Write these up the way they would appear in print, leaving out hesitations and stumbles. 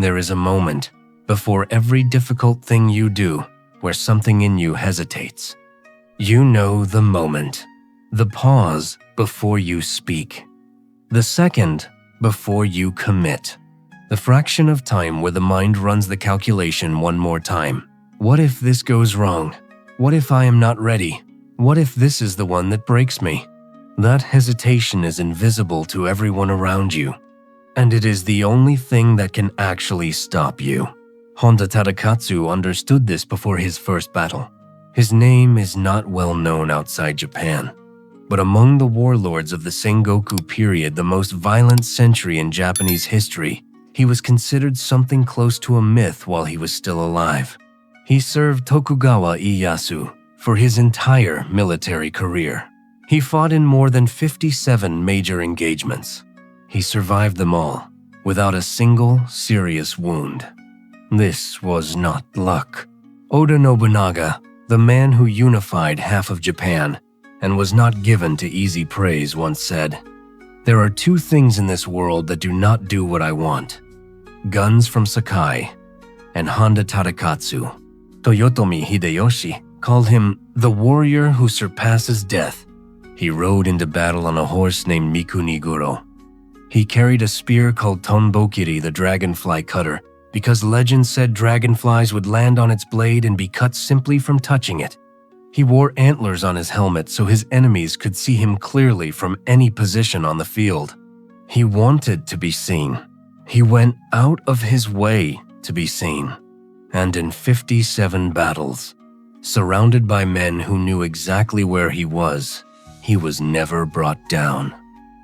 There is a moment before every difficult thing you do where something in you hesitates. You know the moment, the pause before you speak, the second before you commit, the fraction of time where the mind runs the calculation one more time. What if this goes wrong? What if I am not ready? What if this is the one that breaks me? That hesitation is invisible to everyone around you, and it is the only thing that can actually stop you. Honda Tadakatsu understood this before his first battle. His name is not well known outside Japan, but among the warlords of the Sengoku period, the most violent century in Japanese history, he was considered something close to a myth while he was still alive. He served Tokugawa Ieyasu for his entire military career. He fought in more than 57 major engagements. He survived them all without a single serious wound. This was not luck. Oda Nobunaga, the man who unified half of Japan and was not given to easy praise, once said, "There are two things in this world that do not do what I want: guns from Sakai and Honda Tadakatsu." Toyotomi Hideyoshi called him the warrior who surpasses death. He rode into battle on a horse named Mikuniguro. He carried a spear called Tonbokiri, the dragonfly cutter, because legend said dragonflies would land on its blade and be cut simply from touching it. He wore antlers on his helmet so his enemies could see him clearly from any position on the field. He wanted to be seen. He went out of his way to be seen. And in 57 battles, surrounded by men who knew exactly where he was never brought down.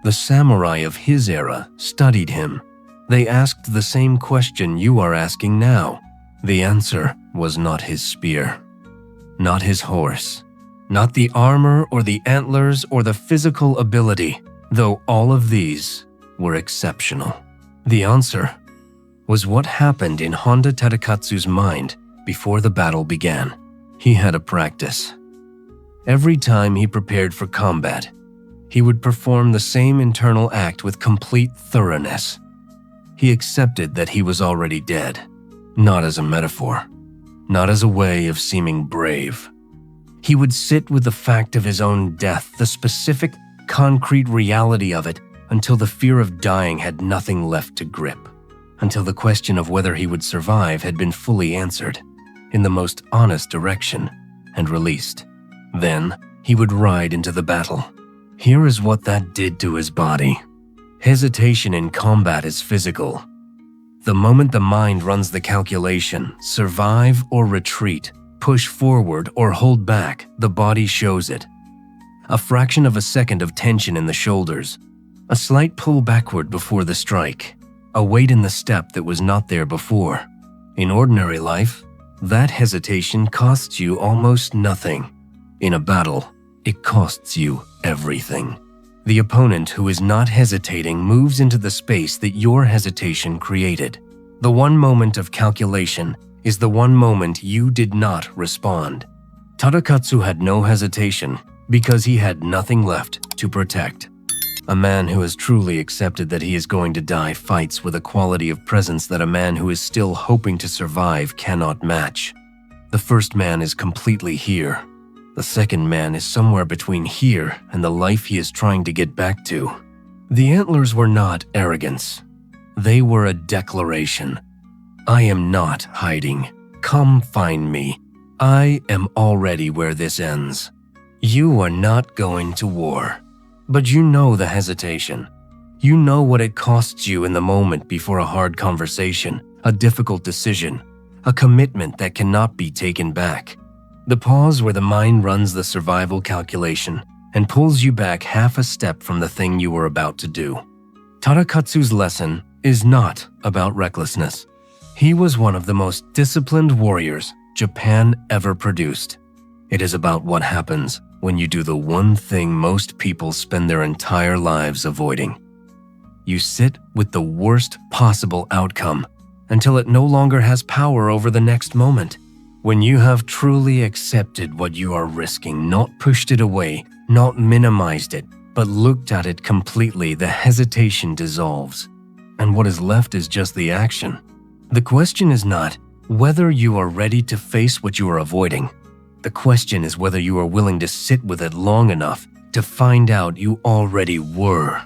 The samurai of his era studied him. They asked the same question you are asking now. The answer was not his spear, not his horse, not the armor or the antlers or the physical ability, though all of these were exceptional. The answer was what happened in Honda Tadakatsu's mind before the battle began. He had a practice. Every time he prepared for combat, he would perform the same internal act with complete thoroughness. He accepted that he was already dead, not as a metaphor, not as a way of seeming brave. He would sit with the fact of his own death, the specific, concrete reality of it, until the fear of dying had nothing left to grip, until the question of whether he would survive had been fully answered, in the most honest direction, and released. Then, he would ride into the battle. Here is what that did to his body. Hesitation in combat is physical. The moment the mind runs the calculation, survive or retreat, push forward or hold back, the body shows it. A fraction of a second of tension in the shoulders, a slight pull backward before the strike, a weight in the step that was not there before. In ordinary life, that hesitation costs you almost nothing. In a battle, it costs you everything. The opponent who is not hesitating moves into the space that your hesitation created. The one moment of calculation is the one moment you did not respond. Tadakatsu had no hesitation because he had nothing left to protect. A man who has truly accepted that he is going to die fights with a quality of presence that a man who is still hoping to survive cannot match. The first man is completely here. The second man is somewhere between here and the life he is trying to get back to. The antlers were not arrogance. They were a declaration. I am not hiding. Come find me. I am already where this ends. You are not going to war. But you know the hesitation. You know what it costs you in the moment before a hard conversation, a difficult decision, a commitment that cannot be taken back. The pause where the mind runs the survival calculation and pulls you back half a step from the thing you were about to do. Tadakatsu's lesson is not about recklessness. He was one of the most disciplined warriors Japan ever produced. It is about what happens when you do the one thing most people spend their entire lives avoiding. You sit with the worst possible outcome until it no longer has power over the next moment. When you have truly accepted what you are risking, not pushed it away, not minimized it, but looked at it completely, the hesitation dissolves. And what is left is just the action. The question is not whether you are ready to face what you are avoiding. The question is whether you are willing to sit with it long enough to find out you already were.